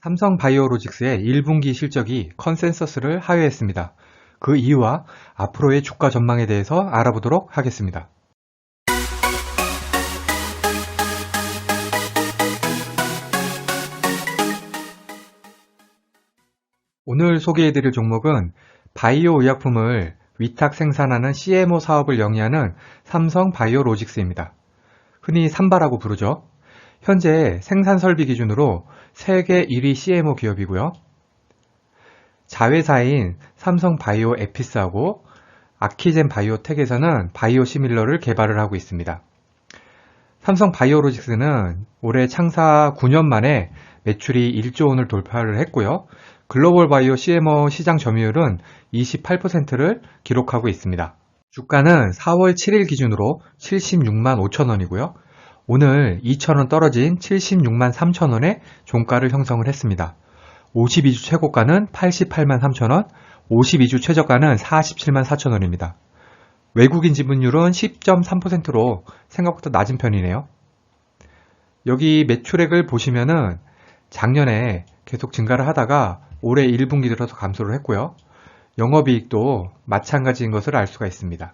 삼성바이오로직스의 1분기 실적이 컨센서스를 하회했습니다. 그 이유와 앞으로의 주가 전망에 대해서 알아보도록 하겠습니다. 오늘 소개해드릴 종목은 바이오 의약품을 위탁 생산하는 CMO 사업을 영위하는 삼성바이오로직스입니다. 흔히 삼바라고 부르죠. 현재 생산 설비 기준으로 세계 1위 CMO 기업이고요. 자회사인 삼성바이오 에피스하고 아키젠 바이오텍에서는 바이오시밀러를 개발을 하고 있습니다. 삼성바이오로직스는 올해 창사 9년 만에 매출이 1조 원을 돌파를 했고요. 글로벌 바이오 CMO 시장 점유율은 28%를 기록하고 있습니다. 주가는 4월 7일 기준으로 76만 5천 원이고요. 오늘 2,000원 떨어진 76만 3천 원의 종가를 형성을 했습니다. 52주 최고가는 88만 3천 원, 52주 최저가는 47만 4천 원입니다. 외국인 지분율은 10.3%로 생각보다 낮은 편이네요. 여기 매출액을 보시면은 작년에 계속 증가를 하다가 올해 1분기 들어서 감소를 했고요. 영업이익도 마찬가지인 것을 알 수가 있습니다.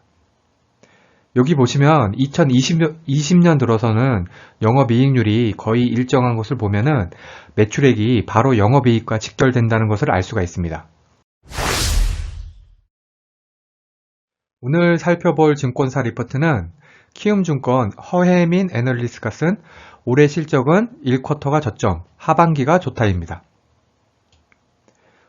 여기 보시면 2020년 들어서는 영업이익률이 거의 일정한 것을 보면은 매출액이 바로 영업이익과 직결된다는 것을 알 수가 있습니다. 오늘 살펴볼 증권사 리포트는 키움증권 허혜민 애널리스트가 쓴 올해 실적은 1쿼터가 저점, 하반기가 좋다입니다.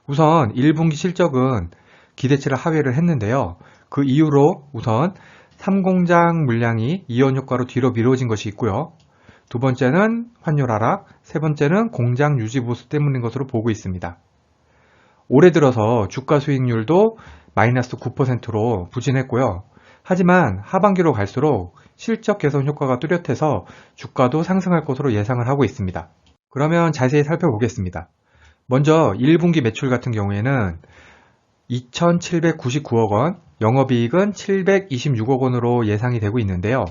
우선 1분기 실적은 기대치를 하회를 했는데요. 그 이후로 우선 3공장 물량이 이원 효과로 뒤로 미뤄진 것이 있고요. 두 번째는 환율 하락, 세 번째는 공장 유지 보수 때문인 것으로 보고 있습니다. 올해 들어서 주가 수익률도 마이너스 9%로 부진했고요. 하지만 하반기로 갈수록 실적 개선 효과가 뚜렷해서 주가도 상승할 것으로 예상을 하고 있습니다. 그러면 자세히 살펴보겠습니다. 먼저 1분기 매출 같은 경우에는 2,799억 원, 영업이익은 726억 원으로 예상이 되고 있는데요.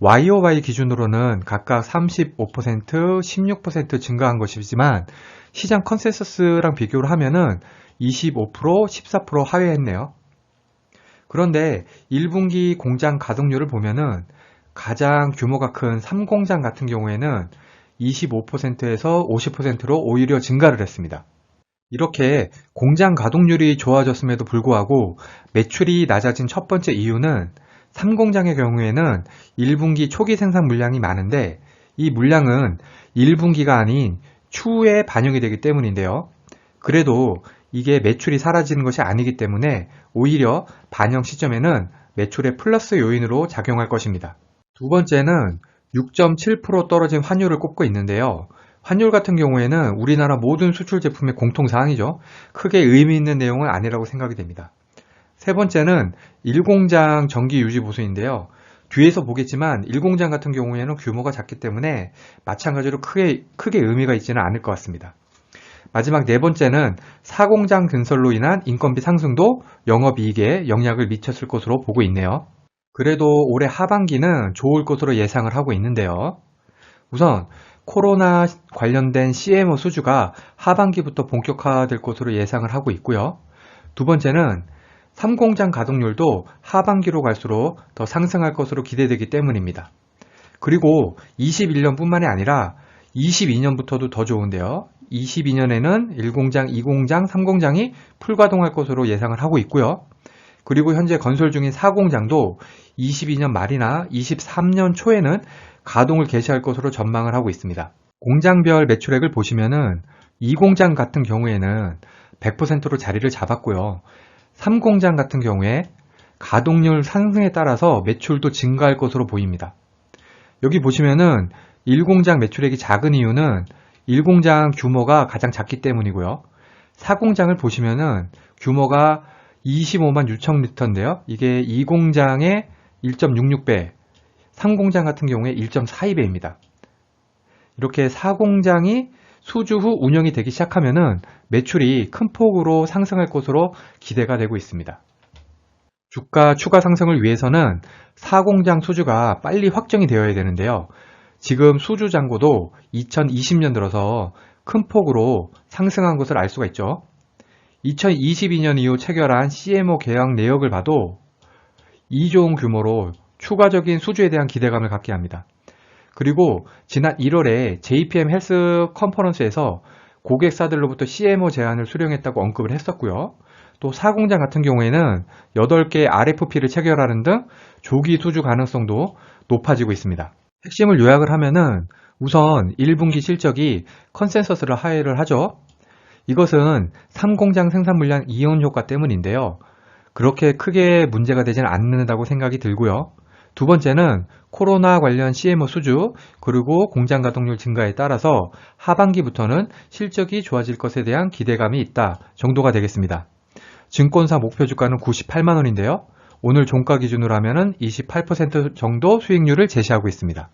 YOY 기준으로는 각각 35%, 16% 증가한 것이지만 시장 컨센서스랑 비교를 하면은 25%, 14% 하회했네요. 그런데 1분기 공장 가동률을 보면은 가장 규모가 큰 3공장 같은 경우에는 25%에서 50%로 오히려 증가를 했습니다. 이렇게 공장 가동률이 좋아졌음에도 불구하고 매출이 낮아진 첫 번째 이유는 3공장의 경우에는 1분기 초기 생산 물량이 많은데 이 물량은 1분기가 아닌 추후에 반영이 되기 때문인데요. 그래도 이게 매출이 사라지는 것이 아니기 때문에 오히려 반영 시점에는 매출의 플러스 요인으로 작용할 것입니다. 두 번째는 6.7% 떨어진 환율을 꼽고 있는데요. 환율 같은 경우에는 우리나라 모든 수출 제품의 공통사항이죠. 크게 의미 있는 내용은 아니라고 생각이 됩니다. 세 번째는 1공장 정기 유지 보수인데요. 뒤에서 보겠지만 1공장 같은 경우에는 규모가 작기 때문에 마찬가지로 크게 의미가 있지는 않을 것 같습니다. 마지막 네 번째는 4공장 증설로 인한 인건비 상승도 영업이익에 영향을 미쳤을 것으로 보고 있네요. 그래도 올해 하반기는 좋을 것으로 예상을 하고 있는데요. 우선 코로나 관련된 CMO 수주가 하반기부터 본격화될 것으로 예상을 하고 있고요. 두 번째는 3공장 가동률도 하반기로 갈수록 더 상승할 것으로 기대되기 때문입니다. 그리고 21년뿐만이 아니라 22년부터도 더 좋은데요. 22년에는 1공장, 2공장, 3공장이 풀가동할 것으로 예상을 하고 있고요. 그리고 현재 건설 중인 4공장도 22년 말이나 23년 초에는 가동을 개시할 것으로 전망을 하고 있습니다. 공장별 매출액을 보시면은 2공장 같은 경우에는 100%로 자리를 잡았고요. 3공장 같은 경우에 가동률 상승에 따라서 매출도 증가할 것으로 보입니다. 여기 보시면은 1공장 매출액이 작은 이유는 1공장 규모가 가장 작기 때문이고요. 4공장을 보시면은 규모가 25만 6천 리터인데요. 이게 2공장의 1.66배, 3공장 같은 경우에 1.42배입니다. 이렇게 4공장이 수주 후 운영이 되기 시작하면은 매출이 큰 폭으로 상승할 것으로 기대가 되고 있습니다. 주가 추가 상승을 위해서는 4공장 수주가 빨리 확정이 되어야 되는데요. 지금 수주 잔고도 2020년 들어서 큰 폭으로 상승한 것을 알 수가 있죠. 2022년 이후 체결한 CMO 계약 내역을 봐도 2조 원 규모로 추가적인 수주에 대한 기대감을 갖게 합니다. 그리고 지난 1월에 JPM 헬스 컨퍼런스에서 고객사들로부터 CMO 제안을 수령했다고 언급을 했었고요. 또 사공장 같은 경우에는 8개 RFP를 체결하는 등 조기 수주 가능성도 높아지고 있습니다. 핵심을 요약을 하면은 우선 1분기 실적이 컨센서스를 하회를 하죠. 이것은 3공장 생산 물량 이온 효과 때문인데요. 그렇게 크게 문제가 되지는 않는다고 생각이 들고요. 두 번째는 코로나 관련 CMO 수주 그리고 공장 가동률 증가에 따라서 하반기부터는 실적이 좋아질 것에 대한 기대감이 있다 정도가 되겠습니다. 증권사 목표 주가는 98만 원인데요. 오늘 종가 기준으로 하면은 28% 정도 수익률을 제시하고 있습니다.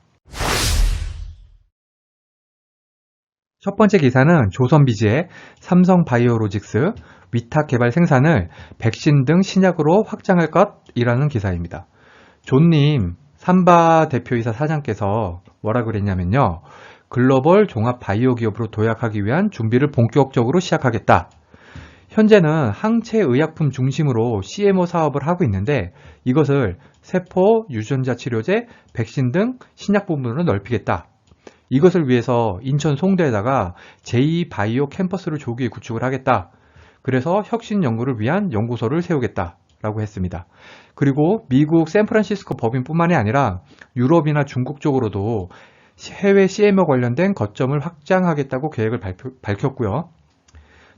첫 번째 기사는 조선비지의 삼성바이오로직스 위탁 개발 생산을 백신 등 신약으로 확장할 것이라는 기사입니다. 존님 삼바 대표이사 사장께서 뭐라 그랬냐면요. 글로벌 종합 바이오 기업으로 도약하기 위한 준비를 본격적으로 시작하겠다. 현재는 항체 의약품 중심으로 CMO 사업을 하고 있는데 이것을 세포, 유전자 치료제, 백신 등 신약 부문으로 넓히겠다. 이것을 위해서 인천 송도에다가 제2바이오 캠퍼스를 조기에 구축을 하겠다. 그래서 혁신 연구를 위한 연구소를 세우겠다. 라고 했습니다. 그리고 미국 샌프란시스코 법인뿐만이 아니라 유럽이나 중국 쪽으로도 해외 CMO 관련된 거점을 확장하겠다고 계획을 밝혔고요.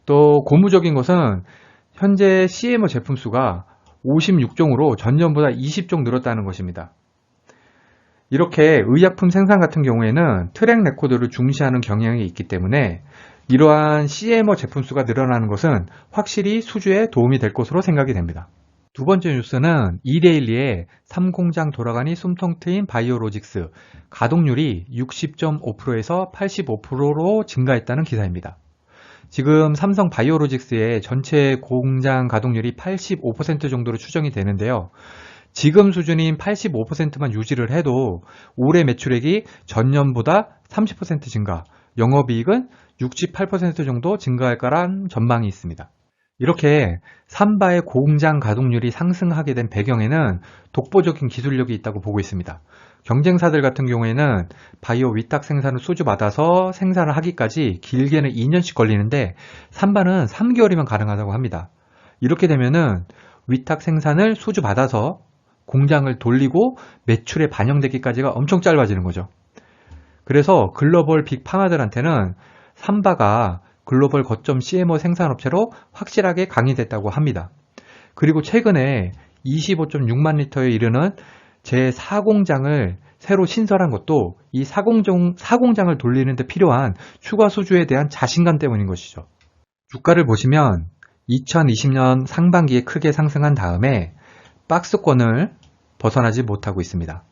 또 고무적인 것은 현재 CMO 제품 수가 56종으로 전년보다 20종 늘었다는 것입니다. 이렇게 의약품 생산 같은 경우에는 트랙 레코드를 중시하는 경향이 있기 때문에 이러한 CMO 제품 수가 늘어나는 것은 확실히 수주에 도움이 될 것으로 생각이 됩니다. 두 번째 뉴스는 이데일리의 3공장 돌아가니 숨통 트인 바이오로직스 가동률이 60.5%에서 85%로 증가했다는 기사입니다. 지금 삼성 바이오로직스의 전체 공장 가동률이 85% 정도로 추정이 되는데요. 지금 수준인 85%만 유지를 해도 올해 매출액이 전년보다 30% 증가, 영업이익은 68% 정도 증가할 거란 전망이 있습니다. 이렇게 삼바의 공장 가동률이 상승하게 된 배경에는 독보적인 기술력이 있다고 보고 있습니다. 경쟁사들 같은 경우에는 바이오 위탁 생산을 수주받아서 생산을 하기까지 길게는 2년씩 걸리는데 삼바는 3개월이면 가능하다고 합니다. 이렇게 되면은 위탁 생산을 수주받아서 공장을 돌리고 매출에 반영되기까지가 엄청 짧아지는 거죠. 그래서 글로벌 빅 파마들한테는 삼바가 글로벌 거점 CMO 생산업체로 확실하게 강의됐다고 합니다. 그리고 최근에 25.6만 리터에 이르는 제4공장을 새로 신설한 것도 이 4공장을 돌리는 데 필요한 추가 수주에 대한 자신감 때문인 것이죠. 주가를 보시면 2020년 상반기에 크게 상승한 다음에 박스권을 벗어나지 못하고 있습니다.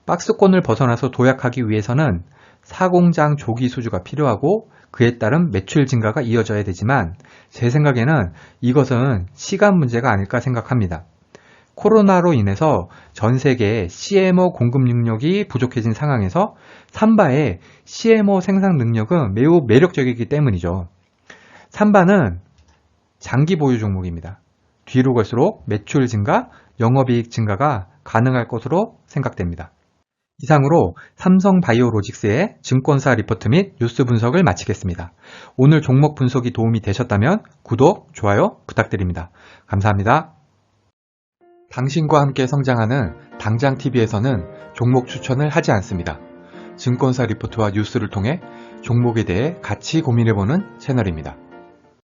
박스권을 벗어나서 도약하기 위해서는 4공장 조기 수주가 필요하고 그에 따른 매출 증가가 이어져야 되지만 제 생각에는 이것은 시간 문제가 아닐까 생각합니다. 코로나로 인해서 전 세계 CMO 공급 능력이 부족해진 상황에서 삼바의 CMO 생산 능력은 매우 매력적이기 때문이죠. 삼바는 장기 보유 종목입니다. 뒤로 갈수록 매출 증가, 영업이익 증가가 가능할 것으로 생각됩니다. 이상으로 삼성바이오로직스의 증권사 리포트 및 뉴스 분석을 마치겠습니다. 오늘 종목 분석이 도움이 되셨다면 구독, 좋아요 부탁드립니다. 감사합니다. 당신과 함께 성장하는 당장TV에서는 종목 추천을 하지 않습니다. 증권사 리포트와 뉴스를 통해 종목에 대해 같이 고민해보는 채널입니다.